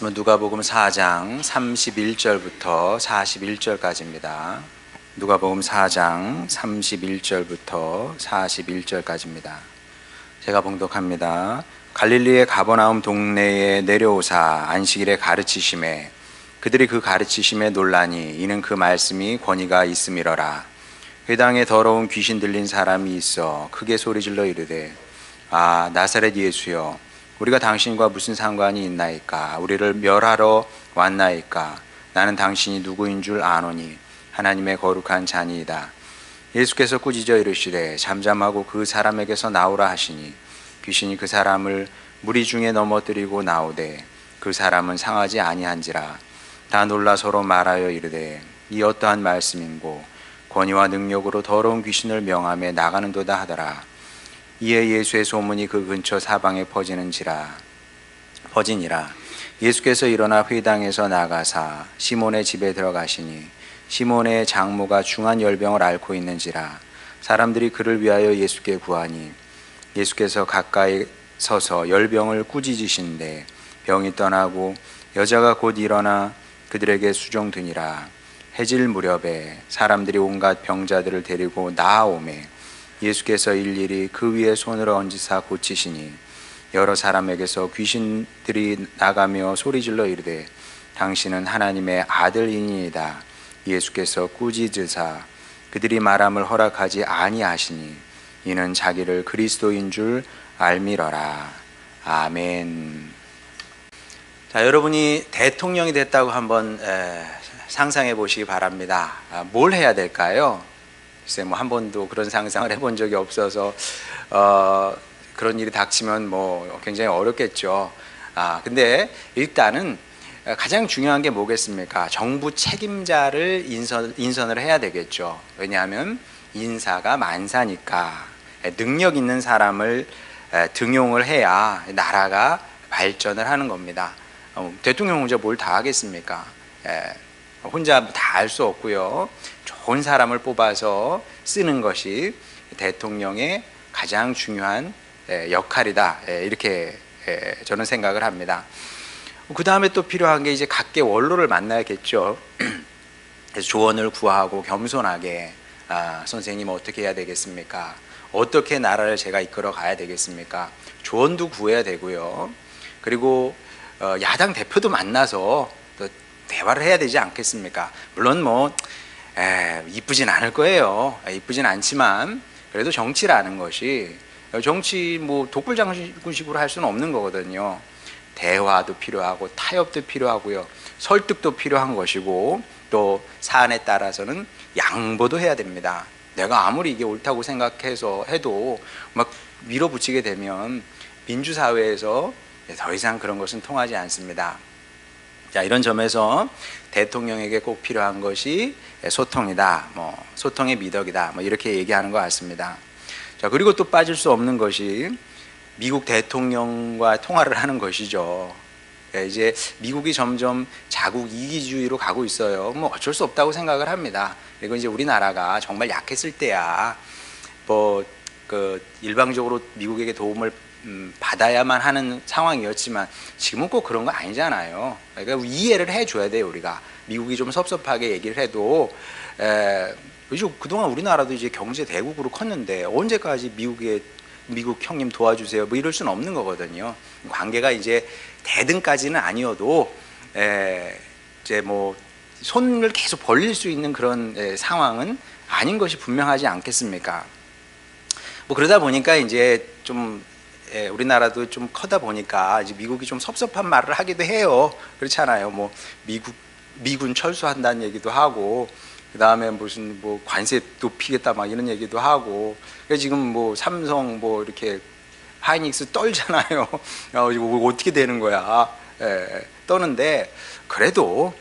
누가복음 4장 31절부터 41절까지입니다. 누가복음 4장 31절부터 41절까지입니다. 제가 봉독합니다. 갈릴리의 가버나움 동네에 내려오사 안식일에 가르치심에 그들이 그 가르치심에 놀라니 이는 그 말씀이 권위가 있음이러라. 회당에 더러운 귀신 들린 사람이 있어 크게 소리질러 이르되 아 나사렛 예수여 우리가 당신과 무슨 상관이 있나이까? 우리를 멸하러 왔나이까? 나는 당신이 누구인 줄 아노니 하나님의 거룩한 자니이다. 예수께서 꾸짖어 이르시되 잠잠하고 그 사람에게서 나오라 하시니 귀신이 그 사람을 무리 중에 넘어뜨리고 나오되 그 사람은 상하지 아니한지라. 다 놀라 서로 말하여 이르되 이 어떠한 말씀인고 권위와 능력으로 더러운 귀신을 명하며 나가는도다 하더라. 이에 예수의 소문이 그 근처 사방에 퍼지니라. 예수께서 일어나 회당에서 나가사 시몬의 집에 들어가시니 시몬의 장모가 중한 열병을 앓고 있는지라. 사람들이 그를 위하여 예수께 구하니 예수께서 가까이 서서 열병을 꾸짖으신데 병이 떠나고 여자가 곧 일어나 그들에게 수종드니라. 해질 무렵에 사람들이 온갖 병자들을 데리고 나아오매 예수께서 일일이 그 위에 손을 얹으사 고치시니 여러 사람에게서 귀신들이 나가며 소리질러 이르되 당신은 하나님의 아들이니이다. 예수께서 꾸짖으사 그들이 말함을 허락하지 아니하시니 이는 자기를 그리스도인 줄 알미러라. 아멘. 자, 여러분이 대통령이 됐다고 한번 상상해 보시기 바랍니다. 뭘 해야 될까요? 글쎄 한 번도 그런 상상을 해본 적이 없어서 그런 일이 닥치면 굉장히 어렵겠죠. 근데 일단은 가장 중요한 게 뭐겠습니까? 정부 책임자를 인선을 해야 되겠죠. 왜냐하면 인사가 만사니까 능력 있는 사람을 등용을 해야 나라가 발전을 하는 겁니다. 대통령 혼자 뭘 다 하겠습니까? 혼자 다 할 수 없고요. 좋은 사람을 뽑아서 쓰는 것이 대통령의 가장 중요한 역할이다. 이렇게 저는 생각을 합니다. 그 다음에 또 필요한 게 이제 각계 원로를 만나야겠죠. 그래서 조언을 구하고 겸손하게 선생님 어떻게 해야 되겠습니까? 어떻게 나라를 제가 이끌어 가야 되겠습니까? 조언도 구해야 되고요. 그리고 야당 대표도 만나서 또 대화를 해야 되지 않겠습니까? 물론 이쁘진 않을 거예요. 이쁘진 않지만 그래도 정치라는 것이 정치 독불장군식으로 할 수는 없는 거거든요. 대화도 필요하고 타협도 필요하고요. 설득도 필요한 것이고 또 사안에 따라서는 양보도 해야 됩니다. 내가 아무리 이게 옳다고 생각해서 해도 막 밀어붙이게 되면 민주사회에서 더 이상 그런 것은 통하지 않습니다. 자, 이런 점에서 대통령에게 꼭 필요한 것이 소통이다. 소통의 미덕이다. 이렇게 얘기하는 것 같습니다. 자, 그리고 또 빠질 수 없는 것이 미국 대통령과 통화를 하는 것이죠. 이제 미국이 점점 자국 이기주의로 가고 있어요. 어쩔 수 없다고 생각을 합니다. 그리고 이제 우리나라가 정말 약했을 때야 일방적으로 미국에게 도움을 받아야만 하는 상황이었지만 지금은 꼭 그런 거 아니잖아요. 그러니까 이해를 해줘야 돼요. 우리가 미국이 좀 섭섭하게 얘기를 해도 그동안 우리나라도 이제 경제 대국으로 컸는데 언제까지 미국 형님 도와주세요 이럴 수는 없는 거거든요. 관계가 이제 대등까지는 아니어도 이제 손을 계속 벌릴 수 있는 그런 상황은 아닌 것이 분명하지 않겠습니까? 그러다 보니까 이제 좀 우리나라도 좀 커다 보니까 이제 미국이 좀 섭섭한 말을 하기도 해요. 그렇잖아요. 미군 철수한다는 얘기도 하고, 그 다음에 무슨 관세 높이겠다 이런 얘기도 하고, 지금 삼성 이렇게 하이닉스 떨잖아요. 이거 어떻게 되는 거야? 떠는데 그래도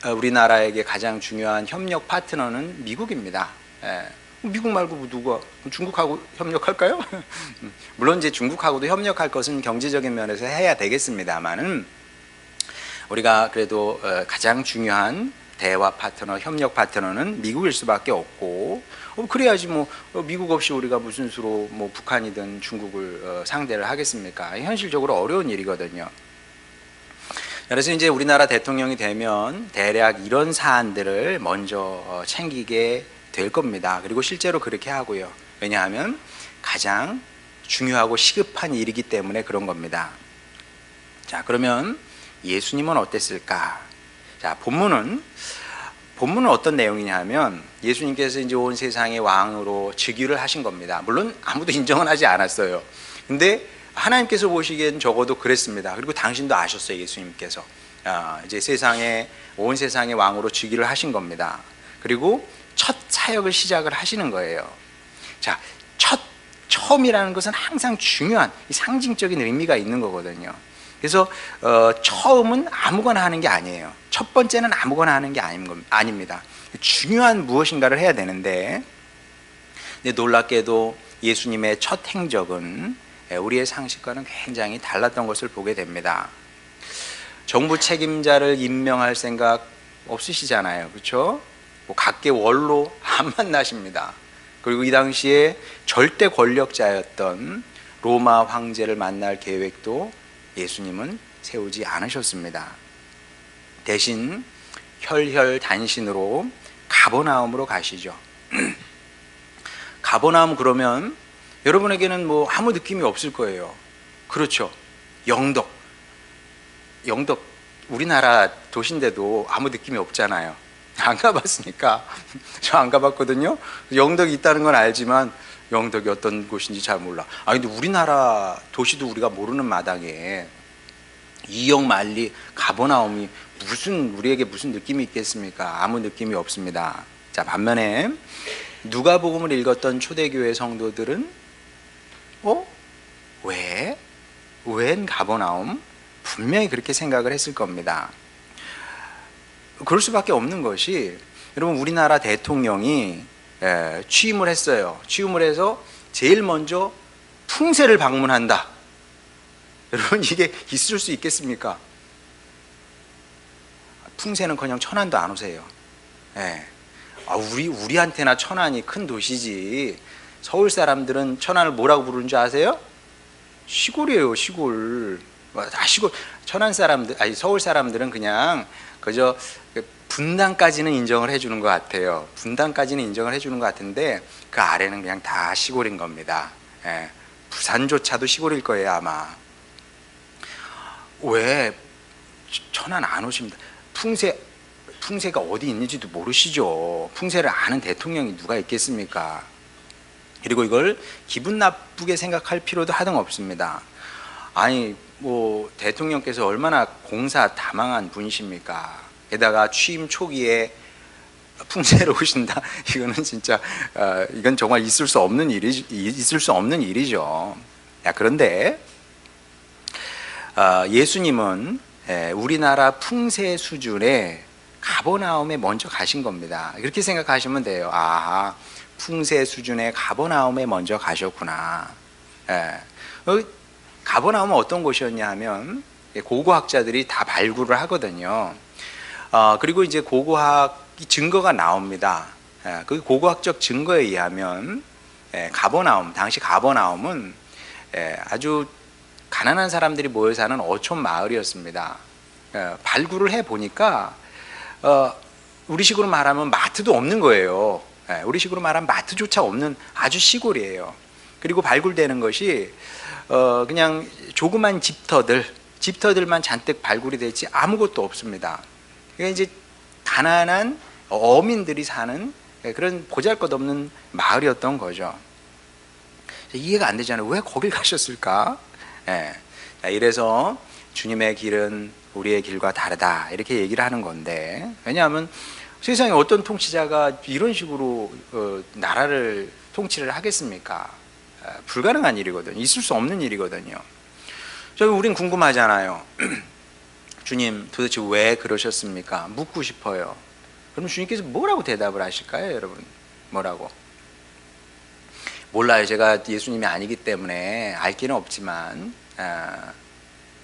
우리나라에게 가장 중요한 협력 파트너는 미국입니다. 미국 말고 누가 중국하고 협력할까요? 물론 이제 중국하고도 협력할 것은 경제적인 면에서 해야 되겠습니다만은 우리가 그래도 가장 중요한 대화 파트너, 협력 파트너는 미국일 수밖에 없고 그래야지 미국 없이 우리가 무슨 수로 북한이든 중국을 상대를 하겠습니까? 현실적으로 어려운 일이거든요. 그래서 이제 우리나라 대통령이 되면 대략 이런 사안들을 먼저 챙기게 될 겁니다. 그리고 실제로 그렇게 하고요. 왜냐하면 가장 중요하고 시급한 일이기 때문에 그런 겁니다. 자, 그러면 예수님은 어땠을까? 자, 본문은 어떤 내용이냐 하면 예수님께서 이제 온 세상의 왕으로 즉위를 하신 겁니다. 물론 아무도 인정은 하지 않았어요. 근데 하나님께서 보시기엔 적어도 그랬습니다. 그리고 당신도 아셨어요. 예수님께서 이제 온 세상의 왕으로 즉위를 하신 겁니다. 그리고 첫 사역을 시작을 하시는 거예요. 자, 처음이라는 것은 항상 중요한 상징적인 의미가 있는 거거든요. 그래서 처음은 아무거나 하는 게 아니에요. 첫 번째는 아무거나 하는 게 아닙니다. 중요한 무엇인가를 해야 되는데, 근데 놀랍게도 예수님의 첫 행적은 우리의 상식과는 굉장히 달랐던 것을 보게 됩니다. 정부 책임자를 임명할 생각 없으시잖아요. 그렇죠? 뭐 각계 원로 안 만나십니다. 그리고 이 당시에 절대 권력자였던 로마 황제를 만날 계획도 예수님은 세우지 않으셨습니다. 대신 혈혈단신으로 가버나움으로 가시죠. 가버나움 그러면 여러분에게는 뭐 아무 느낌이 없을 거예요. 그렇죠. 영덕 우리나라 도시인데도 아무 느낌이 없잖아요. 안 가봤으니까. 저 안 가봤거든요. 영덕이 있다는 건 알지만 영덕이 어떤 곳인지 잘 몰라. 근데 우리나라 도시도 우리가 모르는 마당에 이역 만리 가버나움이 우리에게 무슨 느낌이 있겠습니까? 아무 느낌이 없습니다. 자, 반면에 누가복음을 읽었던 초대교회 성도들은 웬 가버나움? 분명히 그렇게 생각을 했을 겁니다. 그럴 수밖에 없는 것이, 여러분, 우리나라 대통령이 취임을 했어요. 취임을 해서 제일 먼저 풍세를 방문한다. 여러분, 이게 있을 수 있겠습니까? 풍세는커녕 천안도 안 오세요. 우리한테나 천안이 큰 도시지. 서울 사람들은 천안을 뭐라고 부르는 줄 아세요? 시골이에요, 시골. 시골. 서울 사람들은 그냥 그저 분당까지는 인정을 해주는 것 같아요. 분당까지는 인정을 해주는 것 같은데 그 아래는 그냥 다 시골인 겁니다. 부산조차도 시골일 거예요, 아마. 왜 천안 안 오십니다? 풍세가 어디 있는지도 모르시죠. 풍세를 아는 대통령이 누가 있겠습니까? 그리고 이걸 기분 나쁘게 생각할 필요도 하등 없습니다. 대통령께서 얼마나 공사다망한 분이십니까? 게다가 취임 초기에 풍세로 오신다. 이거는 진짜 이건 정말 있을 수 없는 일이죠. 그런데 예수님은 우리나라 풍세 수준의 가버나움에 먼저 가신 겁니다. 그렇게 생각하시면 돼요. 풍세 수준의 가버나움에 먼저 가셨구나. 가버나움은 어떤 곳이었냐 하면 고고학자들이 다 발굴을 하거든요. 그리고 이제 고고학 증거가 나옵니다. 그 고고학적 증거에 의하면 당시 가버나움은 아주 가난한 사람들이 모여 사는 어촌 마을이었습니다. 발굴을 해 보니까 우리식으로 말하면 마트도 없는 거예요. 우리식으로 말하면 마트조차 없는 아주 시골이에요. 그리고 발굴되는 것이 그냥 조그만 집터들만 잔뜩 발굴이 됐지 아무것도 없습니다. 그러니까 이제 가난한 어민들이 사는 그런 보잘것없는 마을이었던 거죠. 이해가 안 되잖아요. 왜 거길 가셨을까? 이래서 주님의 길은 우리의 길과 다르다 이렇게 얘기를 하는 건데, 왜냐하면 세상에 어떤 통치자가 이런 식으로 나라를 통치를 하겠습니까? 불가능한 일이거든요. 있을 수 없는 일이거든요. 우린 궁금하잖아요. 주님 도대체 왜 그러셨습니까? 묻고 싶어요. 그럼 주님께서 뭐라고 대답을 하실까요, 여러분? 뭐라고? 몰라요. 제가 예수님이 아니기 때문에 알 길은 없지만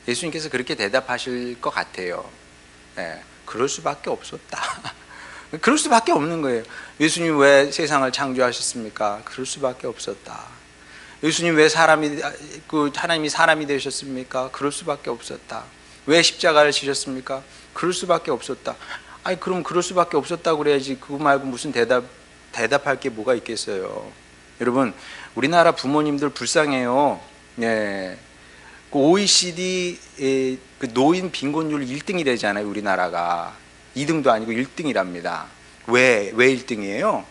예수님께서 그렇게 대답하실 것 같아요. 그럴 수밖에 없었다. 그럴 수밖에 없는 거예요. 예수님 왜 세상을 창조하셨습니까? 그럴 수밖에 없었다. 예수님 왜 하나님이 사람이 되셨습니까? 그럴 수밖에 없었다. 왜 십자가를 지셨습니까? 그럴 수밖에 없었다. 아니 그럼 그럴 수밖에 없었다고 그래야지. 그거 말고 무슨 대답할 게 뭐가 있겠어요. 여러분 우리나라 부모님들 불쌍해요. 예. 그 OECD 그 노인 빈곤율 1등이래잖아요. 우리나라가 2등도 아니고 1등이랍니다. 왜 1등이에요?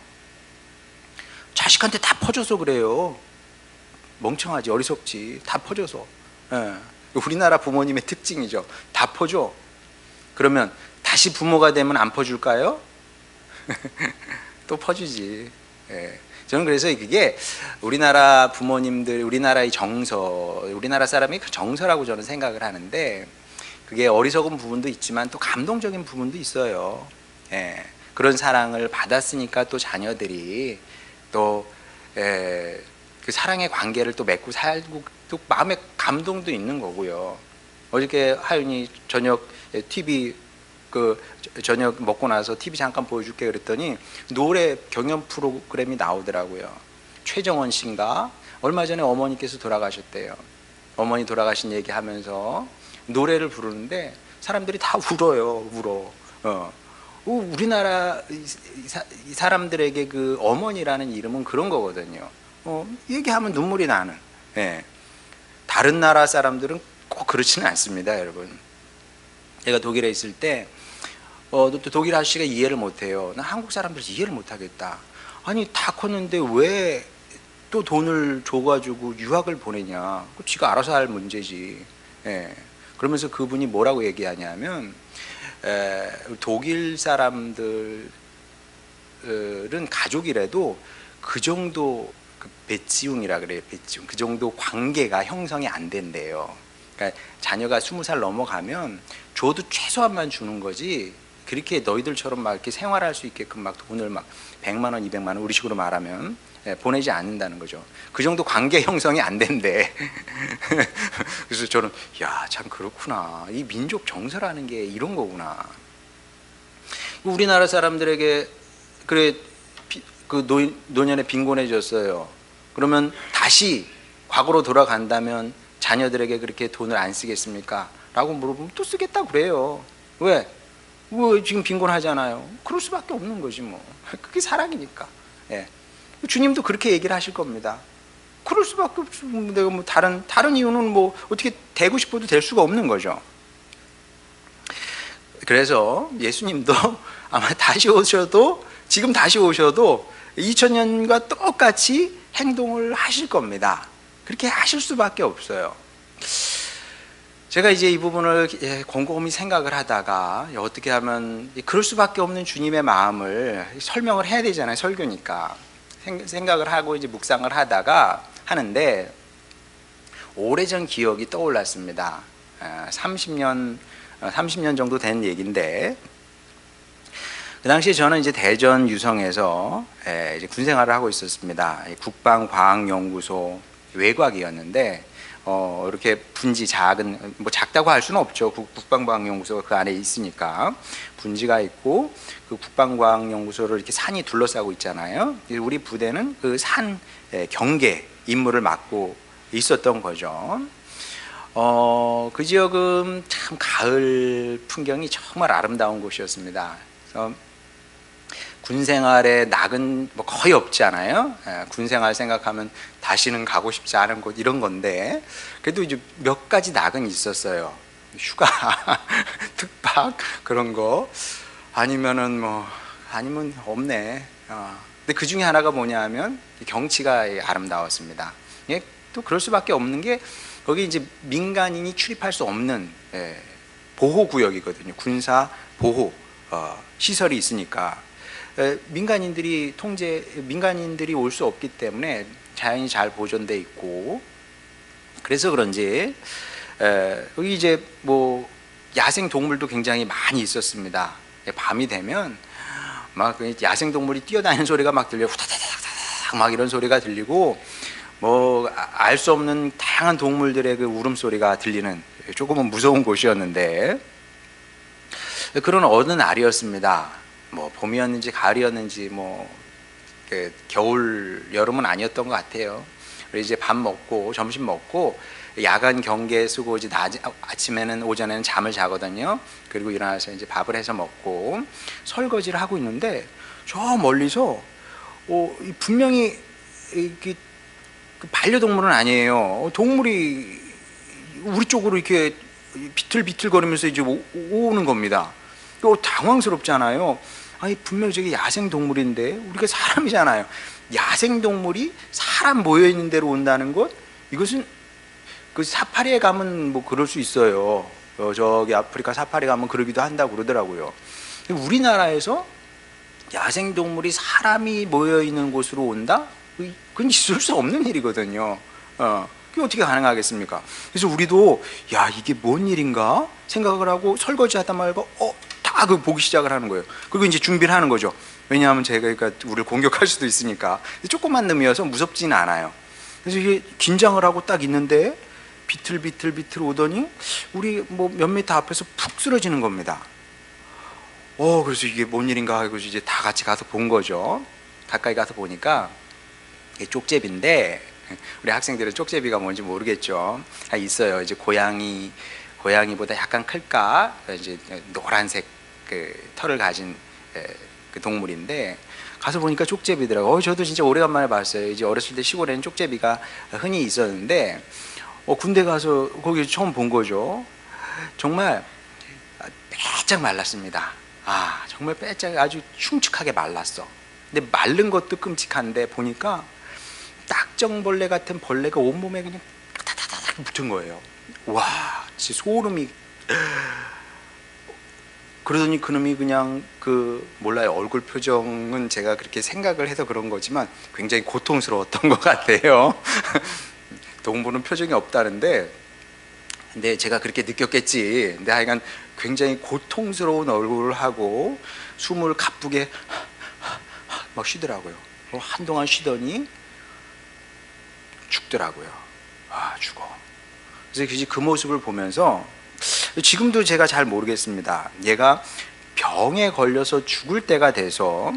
자식한테 다 퍼줘서 그래요. 멍청하지, 어리석지. 다 퍼줘서. 예. 우리나라 부모님의 특징이죠. 다 퍼줘. 그러면 다시 부모가 되면 안 퍼줄까요? 또 퍼주지. 예. 저는 그래서 그게 우리나라 부모님들, 우리나라의 정서, 우리나라 사람의 그 정서라고 저는 생각을 하는데, 그게 어리석은 부분도 있지만 또 감동적인 부분도 있어요. 예. 그런 사랑을 받았으니까 또 자녀들이 또 그 사랑의 관계를 또 맺고 살고 또 마음에 감동도 있는 거고요. 어저께 하윤이 저녁 TV 저녁 먹고 나서 TV 잠깐 보여줄게 그랬더니 노래 경연 프로그램이 나오더라고요. 최정원 씨인가 얼마 전에 어머니께서 돌아가셨대요. 어머니 돌아가신 얘기하면서 노래를 부르는데 사람들이 다 울어요. 우리나라 이 사람들에게 그 어머니라는 이름은 그런 거거든요. 얘기하면 눈물이 나는. 예. 다른 나라 사람들은 꼭 그렇지는 않습니다, 여러분. 제가 독일에 있을 때 또 독일 아저씨가 이해를 못해요. 나 한국 사람들 이해를 못하겠다. 아니 다 컸는데 왜 또 돈을 줘가지고 유학을 보내냐. 지가 알아서 할 문제지. 예. 그러면서 그분이 뭐라고 얘기하냐면 독일 사람들은 가족이라도 그 정도 배지웅이라 그래요. 배지웅. 그 정도 관계가 형성이 안 된대요. 그러니까 자녀가 20살 넘어가면 줘도 최소한만 주는 거지. 그렇게 너희들처럼 막 이렇게 생활할 수 있게끔 막 돈을 막 100만 원, 200만 원 우리식으로 말하면 보내지 않는다는 거죠. 그 정도 관계 형성이 안 된대. 그래서 저는 야, 참 그렇구나. 이 민족 정서라는 게 이런 거구나. 우리나라 사람들에게 그래 그 노년에 빈곤해졌어요. 그러면 다시 과거로 돌아간다면 자녀들에게 그렇게 돈을 안 쓰겠습니까? 라고 물어보면 또 쓰겠다고 그래요. 왜? 지금 빈곤하잖아요. 그럴 수밖에 없는 거지 뭐. 그게 사랑이니까. 예. 주님도 그렇게 얘기를 하실 겁니다. 그럴 수밖에 없죠. 내가 뭐 다른 이유는 뭐 어떻게 되고 싶어도 될 수가 없는 거죠. 그래서 예수님도 아마 지금 다시 오셔도 2000년과 똑같이 행동을 하실 겁니다. 그렇게 하실 수밖에 없어요. 제가 이제 이 부분을 곰곰이 생각을 하다가 어떻게 하면 그럴 수밖에 없는 주님의 마음을 설명을 해야 되잖아요. 설교니까. 생각을 하고 이제 묵상을 하는데 오래전 기억이 떠올랐습니다. 30년 정도 된 얘기인데 그 당시에 저는 이제 대전 유성에서 이제 군 생활을 하고 있었습니다. 국방과학연구소 외곽이었는데 이렇게 분지 작은 뭐 작다고 할 수는 없죠. 국방과학연구소가 그 안에 있으니까 분지가 있고 그 국방과학연구소를 이렇게 산이 둘러싸고 있잖아요. 우리 부대는 그 산 경계 임무를 맡고 있었던 거죠. 그 지역은 참 가을 풍경이 정말 아름다운 곳이었습니다. 그래서 군 생활에 낙은 뭐 거의 없잖아요. 군 생활 생각하면 다시는 가고 싶지 않은 곳 이런 건데 그래도 이제 몇 가지 낙은 있었어요. 휴가, 특박 그런 거 아니면 없네. 근데 그 중에 하나가 뭐냐면 경치가 아름다웠습니다. 또 그럴 수밖에 없는 게 거기 이제 민간인이 출입할 수 없는 보호구역이거든요. 군사 보호 시설이 있으니까 민간인들이 올 수 없기 때문에 자연이 잘 보존돼 있고 그래서 그런지 여기 이제 뭐 야생 동물도 굉장히 많이 있었습니다. 밤이 되면 막 야생 동물이 뛰어다니는 소리가 막 들려 후다다닥 막 이런 소리가 들리고 뭐 알 수 없는 다양한 동물들의 그 울음소리가 들리는 조금은 무서운 곳이었는데 그런 어느 날이었습니다. 뭐 봄이었는지 가을이었는지 뭐 겨울 여름은 아니었던 것 같아요. 그래서 이제 밥 먹고 점심 먹고 야간 경계에 쓰고 이제 아침에는 오전에는 잠을 자거든요. 그리고 일어나서 이제 밥을 해서 먹고 설거지를 하고 있는데 저 멀리서 분명히 그 반려동물은 아니에요. 동물이 우리 쪽으로 이렇게 비틀비틀거리면서 이제 오는 겁니다. 당황스럽잖아요. 아니 분명히 저게 야생동물인데 우리가 사람이잖아요. 야생동물이 사람 모여있는 데로 온다는 것, 이것은 그 사파리에 가면 뭐 그럴 수 있어요. 저기 아프리카 사파리 가면 그러기도 한다고 그러더라고요. 우리나라에서 야생동물이 사람이 모여있는 곳으로 온다? 그건 있을 수 없는 일이거든요. 그게 어떻게 가능하겠습니까? 그래서 우리도 야 이게 뭔 일인가 생각을 하고 설거지 하다 말고 다 그 보기 시작을 하는 거예요. 그리고 이제 준비를 하는 거죠. 왜냐하면 제가 그러니까 우리를 공격할 수도 있으니까. 조그만 놈이어서 무섭지는 않아요. 그래서 이게 긴장을 하고 딱 있는데 비틀비틀 오더니 우리 뭐 몇 미터 앞에서 푹 쓰러지는 겁니다. 그래서 이게 뭔 일인가 하고 이제 다 같이 가서 본 거죠. 가까이 가서 보니까 이게 쪽제비인데, 우리 학생들은 쪽제비가 뭔지 모르겠죠. 있어요. 이제 고양이보다 약간 클까? 이제 노란색 그 털을 가진 그 동물인데, 가서 보니까 쪽제비더라고요. 저도 진짜 오래간만에 봤어요. 이제 어렸을 때 시골에는 쪽제비가 흔히 있었는데, 군대 가서 거기 처음 본 거죠. 정말 빼짝 말랐습니다. 정말 빼짝 아주 흉측하게 말랐어. 근데 마른 것도 끔찍한데 보니까 딱정벌레 같은 벌레가 온몸에 그냥 타타타닥 붙은 거예요. 와, 진짜 소름이. 그러더니 그놈이 그냥 몰라요. 얼굴 표정은 제가 그렇게 생각을 해서 그런 거지만 굉장히 고통스러웠던 것 같아요. 동물은 표정이 없다는데, 근데 제가 그렇게 느꼈겠지. 근데 하여간 굉장히 고통스러운 얼굴을 하고 숨을 가쁘게 막 쉬더라고요. 한동안 쉬더니 죽더라고요. 죽어. 그래서 그 모습을 보면서 지금도 제가 잘 모르겠습니다. 얘가 병에 걸려서 죽을 때가 돼서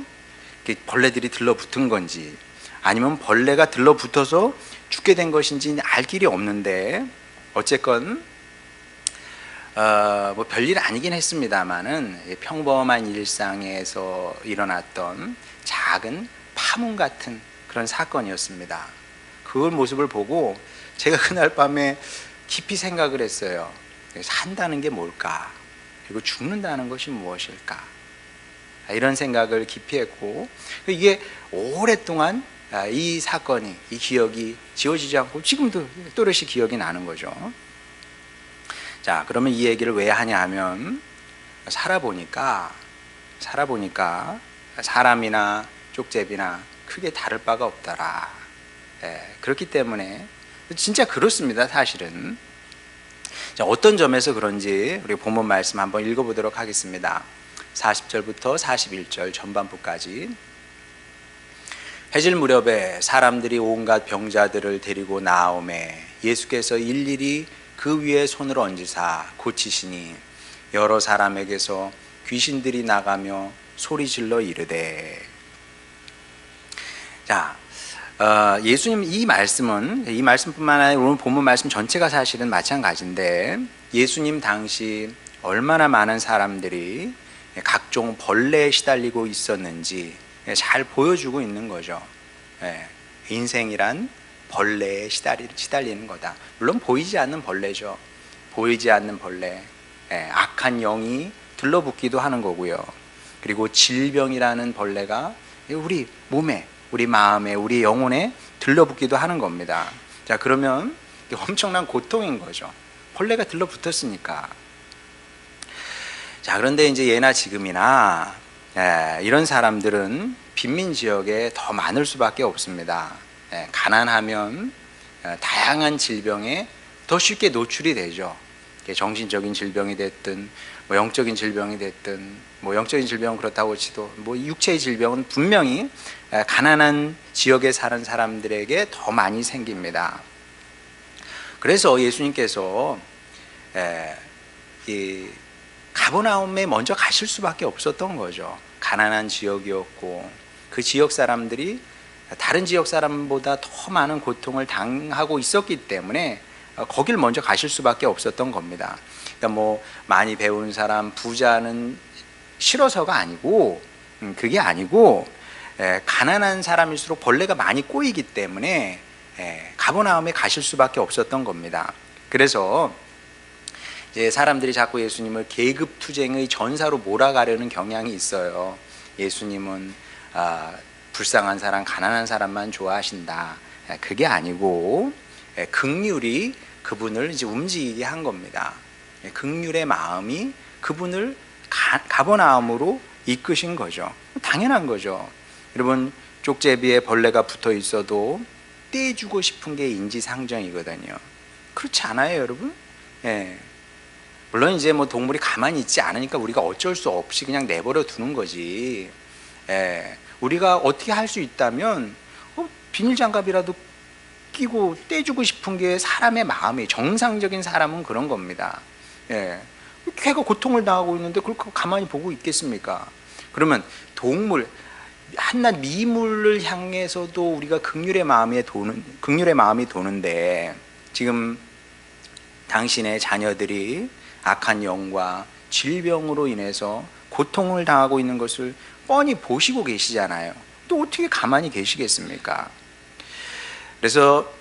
벌레들이 들러붙은 건지, 아니면 벌레가 들러붙어서 죽게 된 것인지 알 길이 없는데, 어쨌건 뭐 별일 아니긴 했습니다만은 평범한 일상에서 일어났던 작은 파문 같은 그런 사건이었습니다. 그 모습을 보고 제가 그날 밤에 깊이 생각을 했어요. 산다는 게 뭘까? 그리고 죽는다는 것이 무엇일까? 이런 생각을 깊이 했고, 이게 오랫동안 이 사건이, 이 기억이 지워지지 않고 지금도 또렷이 기억이 나는 거죠. 자, 그러면 이 얘기를 왜 하냐 하면, 살아보니까 사람이나 쪽제비나 크게 다를 바가 없더라. 그렇기 때문에 진짜 그렇습니다, 사실은. 자, 어떤 점에서 그런지 우리 본문 말씀 한번 읽어보도록 하겠습니다. 40절부터 41절 전반부까지. 해질 무렵에 사람들이 온갖 병자들을 데리고 나오매 예수께서 일일이 그 위에 손을 얹으사 고치시니 여러 사람에게서 귀신들이 나가며 소리질러 이르되. 자, 예수님 이 말씀뿐만 아니라 오늘 본문 말씀 전체가 사실은 마찬가지인데, 예수님 당시 얼마나 많은 사람들이 각종 벌레에 시달리고 있었는지 잘 보여주고 있는 거죠. 인생이란 벌레에 시달리는 거다. 물론 보이지 않는 벌레죠. 보이지 않는 벌레, 악한 영이 들러붙기도 하는 거고요. 그리고 질병이라는 벌레가 우리 몸에, 우리 마음에, 우리 영혼에 들러붙기도 하는 겁니다. 자, 그러면 엄청난 고통인 거죠. 벌레가 들러붙었으니까. 자, 그런데 이제 예나 지금이나 이런 사람들은 빈민 지역에 더 많을 수밖에 없습니다. 가난하면 다양한 질병에 더 쉽게 노출이 되죠. 정신적인 질병이 됐든 뭐 영적인 질병이 됐든, 뭐 영적인 질병은 그렇다고 치도 뭐 육체의 질병은 분명히 가난한 지역에 사는 사람들에게 더 많이 생깁니다. 그래서 예수님께서 이 가버나움에 먼저 가실 수밖에 없었던 거죠. 가난한 지역이었고 그 지역 사람들이 다른 지역 사람보다 더 많은 고통을 당하고 있었기 때문에 거길 먼저 가실 수밖에 없었던 겁니다. 그러니까 뭐 많이 배운 사람, 부자는 싫어서가 아니고, 그게 아니고, 가난한 사람일수록 벌레가 많이 꼬이기 때문에 가버나움에 가실 수밖에 없었던 겁니다. 그래서 이제 사람들이 자꾸 예수님을 계급투쟁의 전사로 몰아가려는 경향이 있어요. 예수님은 불쌍한 사람, 가난한 사람만 좋아하신다. 그게 아니고 긍휼이 그분을 이제 움직이게 한 겁니다. 긍휼의 마음이 그분을 가버나움으로 이끄신 거죠. 당연한 거죠. 여러분, 쪽제비에 벌레가 붙어 있어도 떼주고 싶은 게 인지상정이거든요. 그렇지 않아요, 여러분? 예. 물론 이제 뭐 동물이 가만히 있지 않으니까 우리가 어쩔 수 없이 그냥 내버려 두는 거지. 예. 우리가 어떻게 할 수 있다면 비닐장갑이라도 끼고 떼주고 싶은 게 사람의 마음이에요. 정상적인 사람은 그런 겁니다. 예. 걔가 고통을 당하고 있는데 그걸 가만히 보고 있겠습니까? 그러면 동물, 한낱 미물을 향해서도 우리가 긍휼의 마음이 도는데 지금 당신의 자녀들이 악한 영과 질병으로 인해서 고통을 당하고 있는 것을 뻔히 보시고 계시잖아요. 또 어떻게 가만히 계시겠습니까? 그래서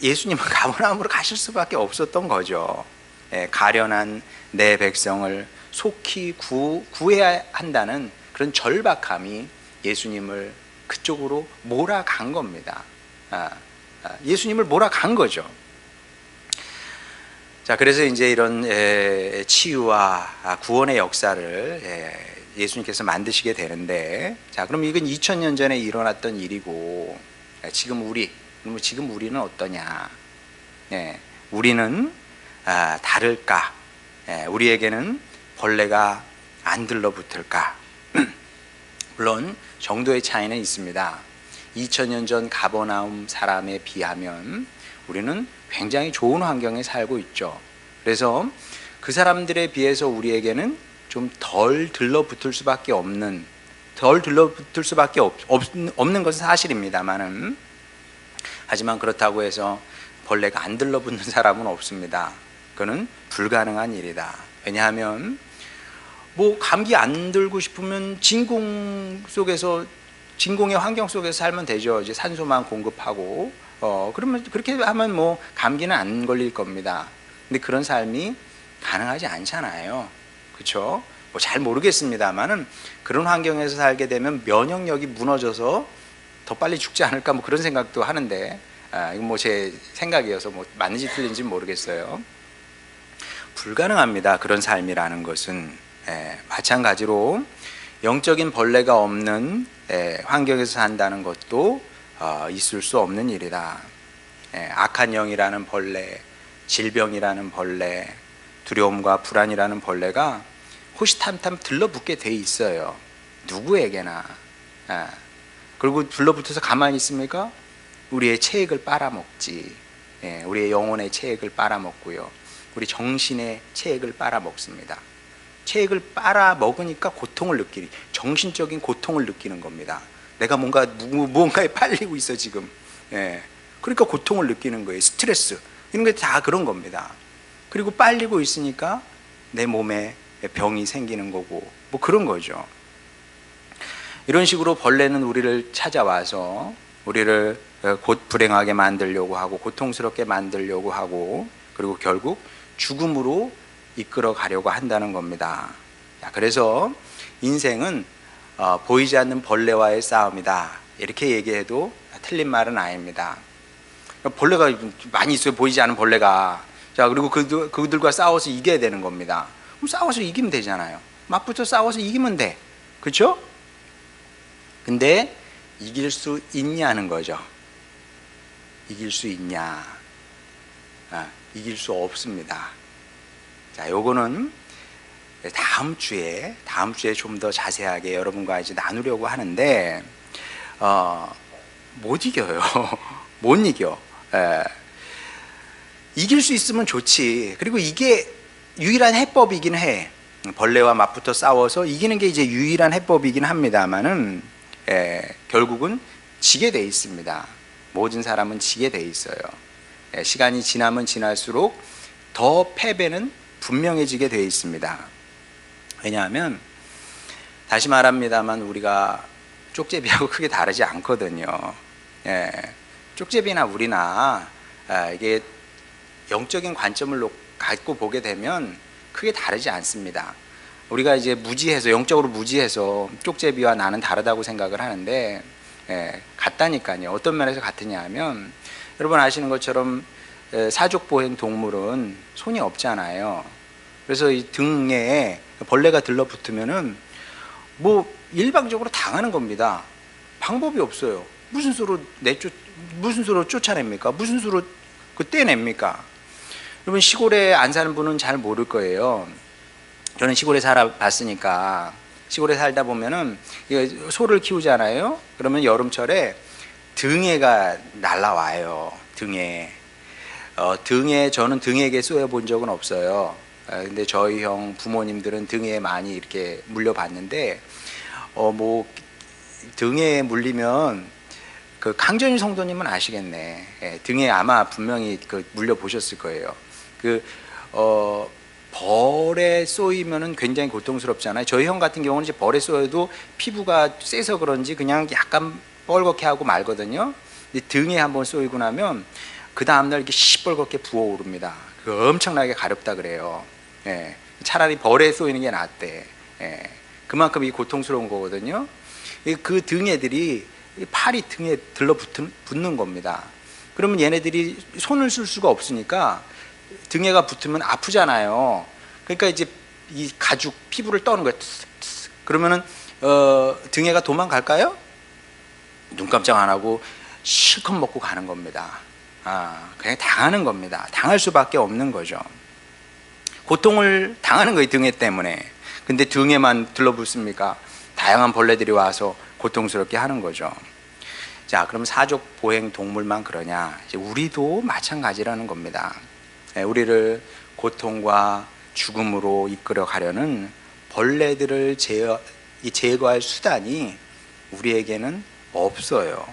예수님은 가버나움으로 가실 수밖에 없었던 거죠. 가련한 내 백성을 속히 구해야 한다는 그런 절박함이 예수님을 그쪽으로 몰아간 겁니다. 예수님을 몰아간 거죠. 자, 그래서 이제 이런 치유와 구원의 역사를 예수님께서 만드시게 되는데, 자, 그럼 이건 2000년 전에 일어났던 일이고, 지금 우리는 어떠냐? 우리는 다를까? 우리에게는 벌레가 안 들러붙을까? 물론 정도의 차이는 있습니다. 2000년 전 가버나움 사람에 비하면 우리는 굉장히 좋은 환경에 살고 있죠. 그래서 그 사람들에 비해서 우리에게는 좀 덜 들러붙을 수밖에 없는 것은 사실입니다만은, 하지만 그렇다고 해서 벌레가 안 들러붙는 사람은 없습니다. 그거는 불가능한 일이다. 왜냐하면 뭐 감기 안 들고 싶으면 진공의 환경 속에서 살면 되죠. 이제 산소만 공급하고 그러면 그렇게 하면 뭐 감기는 안 걸릴 겁니다. 근데 그런 삶이 가능하지 않잖아요. 그렇죠? 뭐 잘 모르겠습니다만은 그런 환경에서 살게 되면 면역력이 무너져서 더 빨리 죽지 않을까 뭐 그런 생각도 하는데, 이건 뭐 제 생각이어서 뭐 맞는지 틀린지 모르겠어요. 불가능합니다. 그런 삶이라는 것은. 마찬가지로 영적인 벌레가 없는 환경에서 산다는 것도 있을 수 없는 일이다. 악한 영이라는 벌레, 질병이라는 벌레, 두려움과 불안이라는 벌레가 호시탐탐 들러붙게 돼 있어요. 누구에게나. 그리고 들러붙어서 가만히 있습니까? 우리의 체액을 빨아먹지. 우리의 영혼의 체액을 빨아먹고요. 우리 정신의 체액을 빨아먹습니다. 체액을 빨아먹으니까 정신적인 고통을 느끼는 겁니다. 내가 무언가에 빨리고 있어 지금. 그러니까 고통을 느끼는 거예요. 스트레스 이런 게 다 그런 겁니다. 그리고 빨리고 있으니까 내 몸에 병이 생기는 거고 뭐 그런 거죠. 이런 식으로 벌레는 우리를 찾아와서 우리를 곧 불행하게 만들려고 하고 고통스럽게 만들려고 하고, 그리고 결국 죽음으로 이끌어 가려고 한다는 겁니다. 그래서 인생은 보이지 않는 벌레와의 싸움이다, 이렇게 얘기해도 틀린 말은 아닙니다. 벌레가 많이 있어요. 보이지 않는 벌레가. 자, 그리고 그들과 싸워서 이겨야 되는 겁니다. 그럼 싸워서 이기면 되잖아요. 맞붙어 싸워서 이기면 돼. 그렇죠? 근데 이길 수 있냐는 거죠. 이길 수 있냐? 이길 수 없습니다. 자, 요거는 다음 주에 좀 더 자세하게 여러분과 이제 나누려고 하는데, 못 이겨요. 못 이겨. 이길 수 있으면 좋지. 그리고 이게 유일한 해법이긴 해. 벌레와 맞붙어 싸워서 이기는 게 이제 유일한 해법이긴 합니다만은, 결국은 지게 돼 있습니다. 모든 사람은 지게 돼 있어요. 시간이 지나면 지날수록 더 패배는 분명해지게 되어 있습니다. 왜냐하면 다시 말합니다만 우리가 쪽제비하고 크게 다르지 않거든요. 쪽제비나 우리나 이게 영적인 관점을 갖고 보게 되면 크게 다르지 않습니다. 우리가 이제 무지해서 영적으로 무지해서 쪽제비와 나는 다르다고 생각을 하는데 같다니까요. 어떤 면에서 같으냐 하면 여러분 아시는 것처럼 사족보행 동물은 손이 없잖아요. 그래서 이 등에 벌레가 들러붙으면은 뭐 일방적으로 당하는 겁니다. 방법이 없어요. 무슨 수로 쫓아냅니까? 무슨 수로 떼냅니까? 여러분 시골에 안 사는 분은 잘 모를 거예요. 저는 시골에 살아봤으니까. 시골에 살다 보면은 소를 키우잖아요. 그러면 여름철에 등에가 날라와요. 등에 저는 등에게 쏘여 본 적은 없어요. 근데 저희 형 부모님들은 등에 많이 이렇게 물려봤는데 뭐 등에 물리면 그 강전일 성도님은 아시겠네. 등에 아마 분명히 물려 보셨을 거예요. 벌에 쏘이면은 굉장히 고통스럽잖아요. 저희 형 같은 경우는 이제 벌에 쏘여도 피부가 세서 그런지 그냥 약간 뻘겋게 하고 말거든요. 근데 등에 한번 쏘이고 나면 그 다음날 이렇게 시뻘겋게 부어오릅니다. 엄청나게 가렵다 그래요. 차라리 벌에 쏘이는 게 낫대. 그만큼 이 고통스러운 거거든요. 그 등애들이 팔이 등에 들러붙는 겁니다. 그러면 얘네들이 손을 쓸 수가 없으니까 등에가 붙으면 아프잖아요. 그러니까 이제 이 가죽 피부를 떠는 거예요. 그러면은 등에가 도망갈까요? 눈 깜짝 안 하고 실컷 먹고 가는 겁니다. 그냥 당하는 겁니다. 당할 수밖에 없는 거죠. 고통을 당하는 거예요, 등에 때문에. 근데 등에만 들러붙습니까? 다양한 벌레들이 와서 고통스럽게 하는 거죠. 자, 그럼 사족 보행 동물만 그러냐? 이제 우리도 마찬가지라는 겁니다. 우리를 고통과 죽음으로 이끌어 가려는 벌레들을 제거할 수단이 우리에게는 없어요.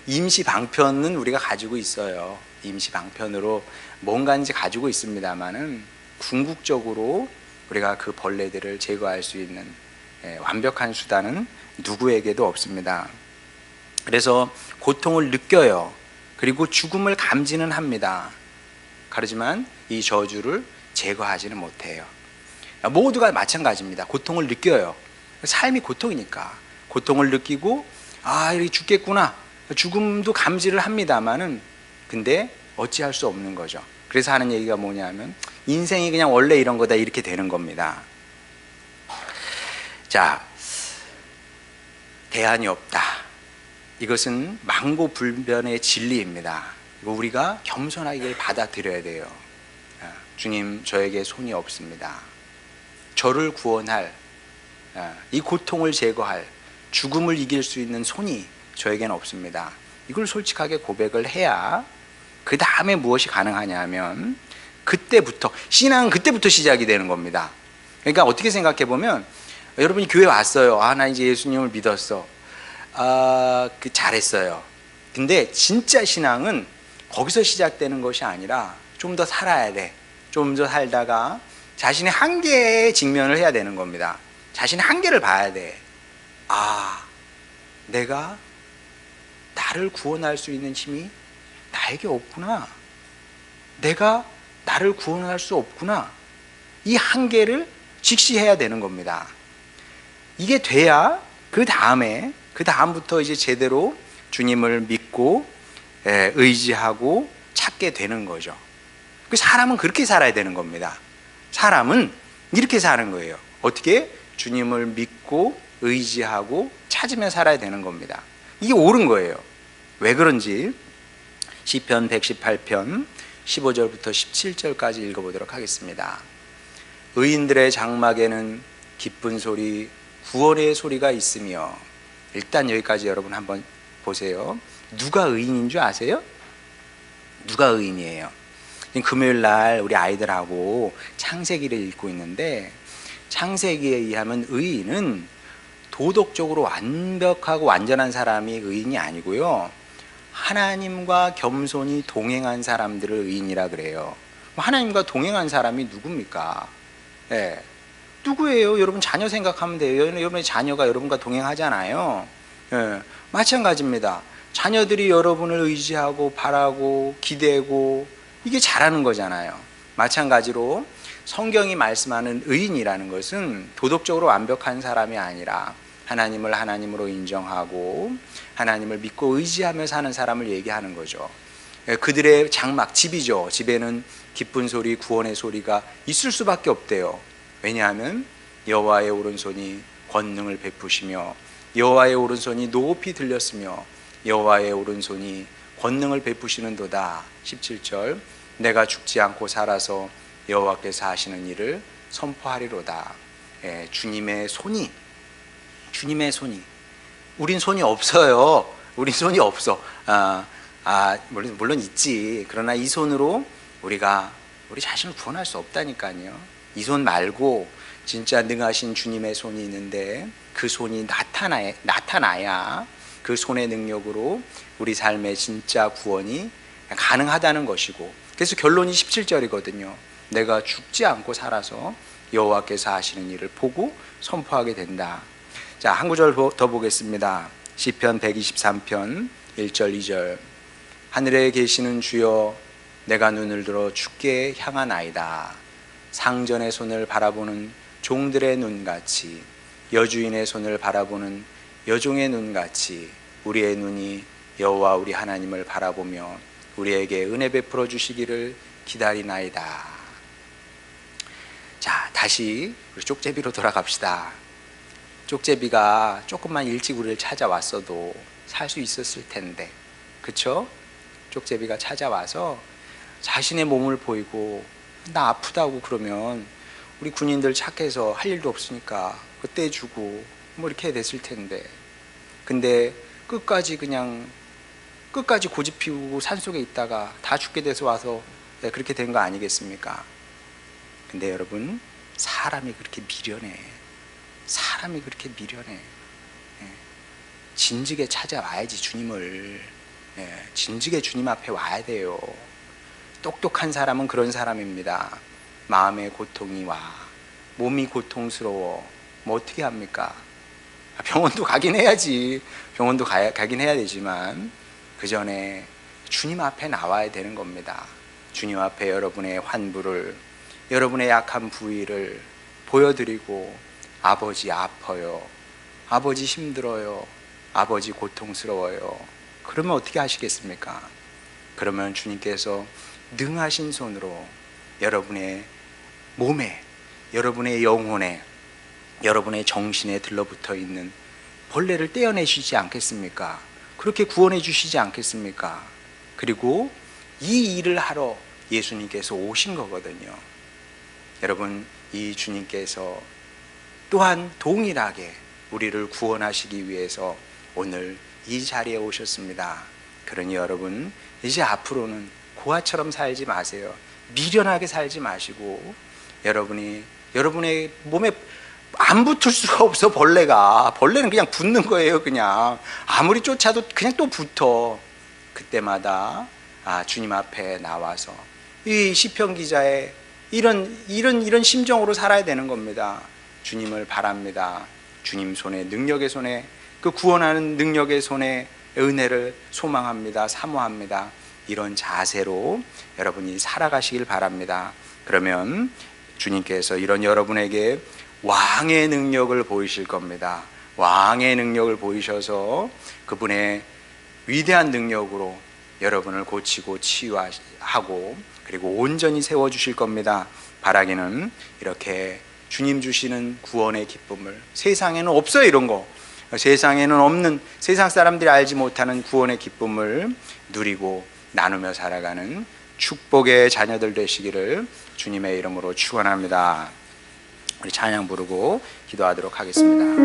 임시 방편은 우리가 가지고 있어요. 임시 방편으로 뭔가인지 가지고 있습니다만은 궁극적으로 우리가 그 벌레들을 제거할 수 있는 완벽한 수단은 누구에게도 없습니다. 그래서 고통을 느껴요. 그리고 죽음을 감지는 합니다. 그렇지만 이 저주를 제거하지는 못해요. 모두가 마찬가지입니다. 고통을 느껴요. 삶이 고통이니까 고통을 느끼고 이렇게 죽겠구나, 죽음도 감지를 합니다만은 근데 어찌할 수 없는 거죠. 그래서 하는 얘기가 뭐냐면 인생이 그냥 원래 이런 거다, 이렇게 되는 겁니다. 자, 대안이 없다. 이것은 망고불변의 진리입니다. 이거 우리가 겸손하게 받아들여야 돼요. 주님, 저에게 손이 없습니다. 저를 구원할, 이 고통을 제거할, 죽음을 이길 수 있는 손이 저에게는 없습니다. 이걸 솔직하게 고백을 해야 그 다음에 무엇이 가능하냐 하면 그때부터, 신앙은 그때부터 시작이 되는 겁니다. 그러니까 어떻게 생각해 보면 여러분이 교회 왔어요. 나 이제 예수님을 믿었어. 잘했어요. 근데 진짜 신앙은 거기서 시작되는 것이 아니라 좀 더 살아야 돼. 좀 더 살다가 자신의 한계에 직면을 해야 되는 겁니다. 자신의 한계를 봐야 돼. 내가 나를 구원할 수 있는 힘이 나에게 없구나. 내가 나를 구원할 수 없구나. 이 한계를 직시해야 되는 겁니다. 이게 돼야 그 다음부터 이제 제대로 주님을 믿고 의지하고 찾게 되는 거죠. 그 사람은 그렇게 살아야 되는 겁니다. 사람은 이렇게 사는 거예요. 어떻게? 주님을 믿고 의지하고 찾으며 살아야 되는 겁니다. 이게 옳은 거예요. 왜 그런지 시편 118편 15절부터 17절까지 읽어보도록 하겠습니다. 의인들의 장막에는 기쁜 소리, 구원의 소리가 있으며. 일단 여기까지 여러분 한번 보세요. 누가 의인인 줄 아세요? 누가 의인이에요? 금요일 날 우리 아이들하고 창세기를 읽고 있는데, 창세기에 의하면 의인은 도덕적으로 완벽하고 완전한 사람이 의인이 아니고요, 하나님과 겸손히 동행한 사람들을 의인이라 그래요. 하나님과 동행한 사람이 누굽니까? 예. 누구예요? 여러분 자녀 생각하면 돼요. 여러분의 자녀가 여러분과 동행하잖아요. 예. 마찬가지입니다. 자녀들이 여러분을 의지하고 바라고 기대고 이게 잘하는 거잖아요. 마찬가지로 성경이 말씀하는 의인이라는 것은 도덕적으로 완벽한 사람이 아니라 하나님을 하나님으로 인정하고 하나님을 믿고 의지하며 사는 사람을 얘기하는 거죠. 그들의 장막, 집이죠. 집에는 기쁜 소리, 구원의 소리가 있을 수밖에 없대요. 왜냐하면 여호와의 오른손이 권능을 베푸시며 여호와의 오른손이 높이 들렸으며 여호와의 오른손이 권능을 베푸시는도다. 17절 내가 죽지 않고 살아서 여호와께서 하시는 일을 선포하리로다. 주님의 손이 우린 손이 없어요. 우린 손이 없어. 물론 있지. 그러나 이 손으로 우리가 우리 자신을 구원할 수 없다니까요. 이 손 말고 진짜 능하신 주님의 손이 있는데 그 손이 나타나야 그 손의 능력으로 우리 삶의 진짜 구원이 가능하다는 것이고, 그래서 결론이 17절이거든요. 내가 죽지 않고 살아서 여호와께서 하시는 일을 보고 선포하게 된다. 자, 한 구절 더 보겠습니다. 시편 123편 1절 2절 하늘에 계시는 주여 내가 눈을 들어 주께 향하나이다. 상전의 손을 바라보는 종들의 눈같이 여주인의 손을 바라보는 여종의 눈같이 우리의 눈이 여호와 우리 하나님을 바라보며 우리에게 은혜 베풀어 주시기를 기다리나이다. 자, 다시 우리 쪽제비로 돌아갑시다. 쪽제비가 조금만 일찍 우리를 찾아왔어도 살 수 있었을 텐데, 그쵸? 쪽제비가 찾아와서 자신의 몸을 보이고 나 아프다고 그러면 우리 군인들 착해서 할 일도 없으니까 그때 주고 뭐 이렇게 됐을 텐데, 근데 끝까지 고집 피우고 산속에 있다가 다 죽게 돼서 와서 그렇게 된 거 아니겠습니까? 근데 여러분, 사람이 그렇게 미련해. 진즉에 찾아와야지 주님을. 진즉에 주님 앞에 와야 돼요. 똑똑한 사람은 그런 사람입니다. 마음의 고통이 와, 몸이 고통스러워, 뭐 어떻게 합니까? 병원도 가긴 해야지. 병원도 가긴 해야 되지만 그 전에 주님 앞에 나와야 되는 겁니다. 주님 앞에 여러분의 환부를, 여러분의 약한 부위를 보여드리고, 아버지 아파요, 아버지 힘들어요, 아버지 고통스러워요. 그러면 어떻게 하시겠습니까? 그러면 주님께서 능하신 손으로 여러분의 몸에, 여러분의 영혼에, 여러분의 정신에 들러붙어 있는 벌레를 떼어내시지 않겠습니까? 그렇게 구원해 주시지 않겠습니까? 그리고 이 일을 하러 예수님께서 오신 거거든요. 여러분, 이 주님께서 또한 동일하게 우리를 구원하시기 위해서 오늘 이 자리에 오셨습니다. 그러니 여러분, 이제 앞으로는 고아처럼 살지 마세요. 미련하게 살지 마시고, 여러분의 몸에 안 붙을 수가 없어. 벌레는 그냥 붙는 거예요. 그냥 아무리 쫓아도 그냥 또 붙어. 그때마다 주님 앞에 나와서 이 시편 기자의 이런 심정으로 살아야 되는 겁니다. 주님을 바랍니다. 주님 손에, 능력의 손에, 그 구원하는 능력의 손에 은혜를 소망합니다. 사모합니다. 이런 자세로 여러분이 살아가시길 바랍니다. 그러면 주님께서 이런 여러분에게 왕의 능력을 보이실 겁니다. 왕의 능력을 보이셔서 그분의 위대한 능력으로 여러분을 고치고 치유하고 그리고 온전히 세워주실 겁니다. 바라기는 이렇게 주님 주시는 구원의 기쁨을, 세상에는 없어요. 이런 거 세상에는 없는, 세상 사람들이 알지 못하는 구원의 기쁨을 누리고 나누며 살아가는 축복의 자녀들 되시기를 주님의 이름으로 축원합니다. 우리 찬양 부르고 기도하도록 하겠습니다.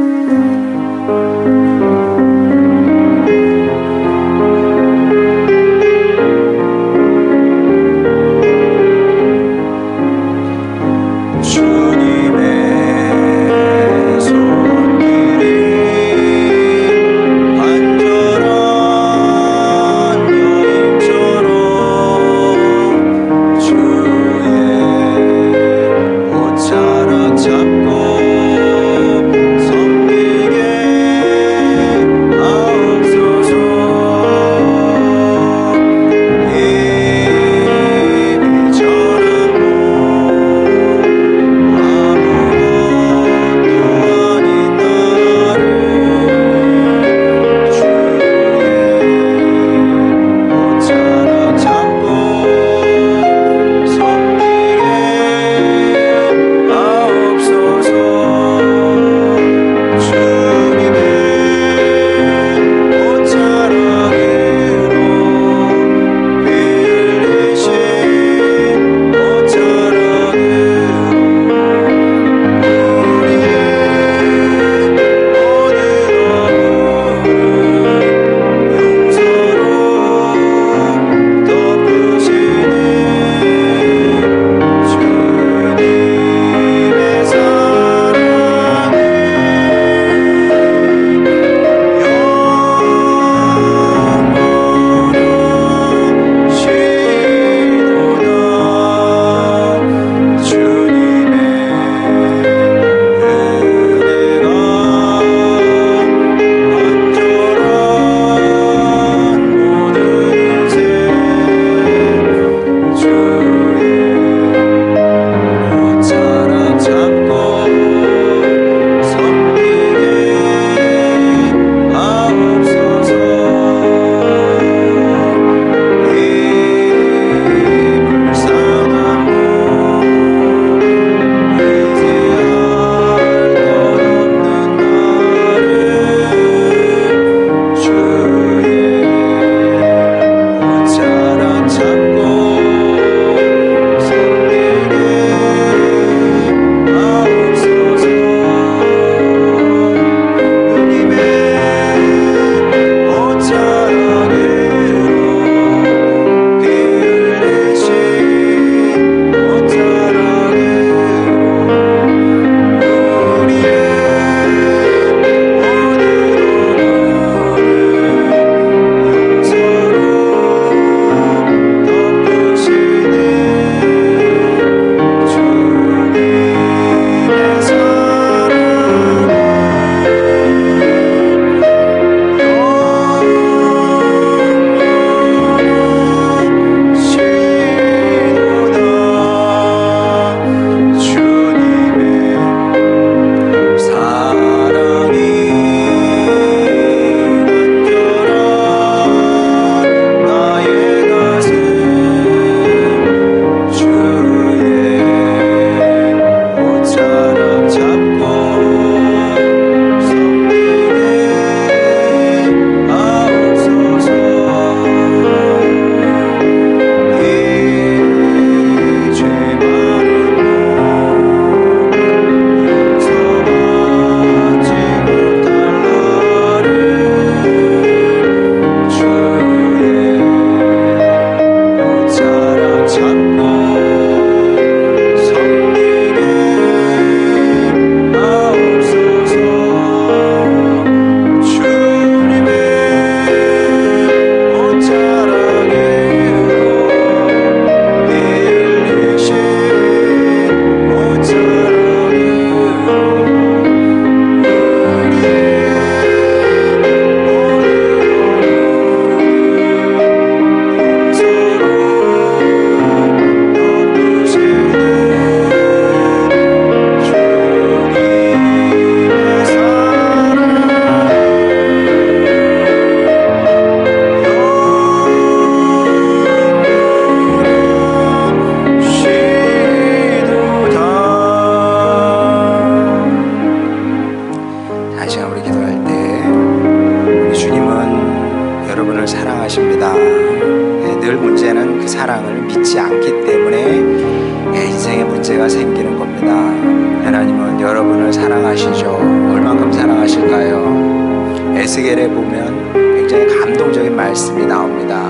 여러분을 사랑하시죠. 얼만큼 사랑하실까요? 에스겔에 보면 굉장히 감동적인 말씀이 나옵니다.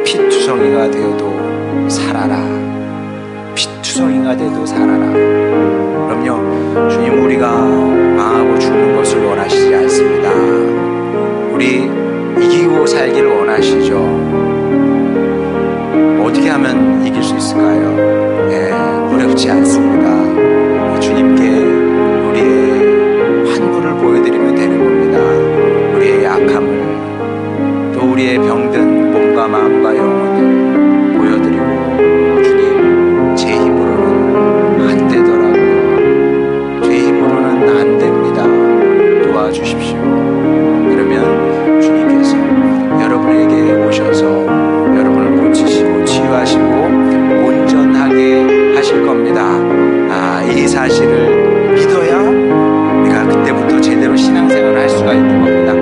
피투성이가 되어도 살아라. 피투성이가 돼도 살아라. 그럼요, 주님, 우리가 망하고 죽는 것을 원하시지 않습니다. 우리 이기고 살기를 원하시죠. 어떻게 하면 이길 수 있을까요? 어렵지 않습니다. 주님께 우리의 환부를 보여드리면 되는 겁니다. 우리의 약함을, 또 우리의 병든 몸과 마음과 영혼을 보여드리고, 주님, 제 힘으로는 안 되더라고요. 제 힘으로는 안 됩니다. 도와주십시오. 그러면 주님께서 여러분에게 오셔서 여러분을 고치시고 치유하시고 온전하게 하실 겁니다. 이 사실을 믿어야 우리가 그때부터 제대로 신앙생활을 할 수가 있는 겁니다.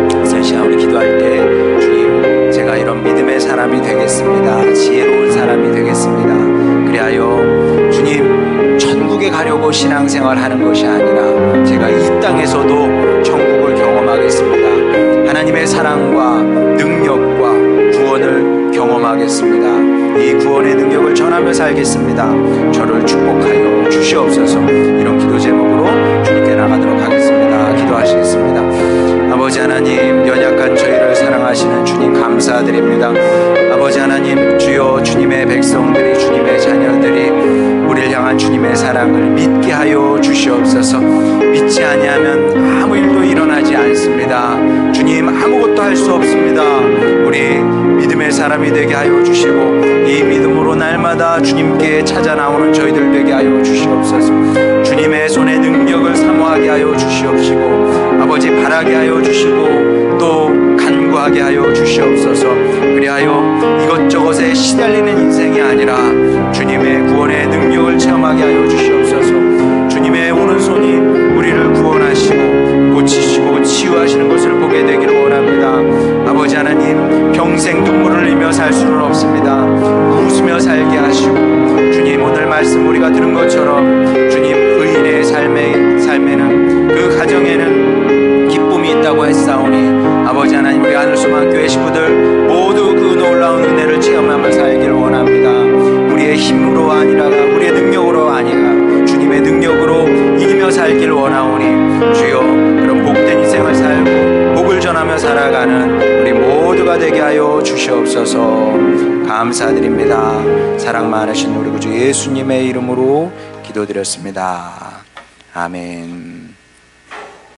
그래서 시간 우리 기도할 때, 주님, 제가 이런 믿음의 사람이 되겠습니다. 지혜로운 사람이 되겠습니다. 그리하여 주님, 천국에 가려고 신앙생활 하는 것이 아니라 제가 이 땅에서도 천국을 경험하겠습니다. 하나님의 사랑과 능력과 구원을 경험하겠습니다. 이 구원의 능력을 전하며 살겠습니다. 저를 축복하여 주시옵소서. 이런 기도 제목으로 주님께 나가도록 하겠습니다. 기도하시겠습니다. 아버지 하나님, 연약한 저희를 사랑하시는 주님 감사드립니다. 아버지 하나님, 주여, 주님의 백성들이, 주님의 자녀들이 우리를 향한 주님의 사랑을 믿게 하여 주시옵소서. 믿지 아니하면 아무 일도 일어나지 않습니다. 주님, 아무것도 할 수 없습니다. 우리 믿음의 사람이 되게 하여 주시고, 이 믿음으로 날마다 주님께 찾아 나오는 저희들 되게 하여 주시옵소서. 주님의 손의 능력을 사모하게 하여 주시옵시고, 아버지 바라게 하여 주시고, 또 간구하게 하여 주시옵소서. 그리하여 이것저것에 시달리는 인생이 아니라 주님의 구원의 능력을 체험하게 하여 주시옵소서. 주님의 오른손이 우리를 구원하시고 고치시고 치유하시는 것을 보게 되기를 원합니다. 아버지 하나님, 평생 눈물을 흘리며 살 수는 없습니다. 웃으며 살게 하시고, 주님, 오늘 말씀 우리가 들은 것처럼 주님, 의인의 삶에는, 그 가정에는 기쁨이 있다고 했사오니, 아버지 하나님, 우리 하늘소망교회 식구들 모두 그 놀라운 은혜를 체험하며 살기를 원합니다. 우리의 힘으로 아니라, 우리의 능력으로 아니라 주님의 능력으로 이기며 살기를 원하오니, 주여, 그런 복된 인생을 살고 복을 전하며 살아가는 우리 모두가 되게 하여 주시옵소서. 감사드립니다. 사랑 많으신 우리 구주 예수님의 이름으로 기도드렸습니다. 아멘.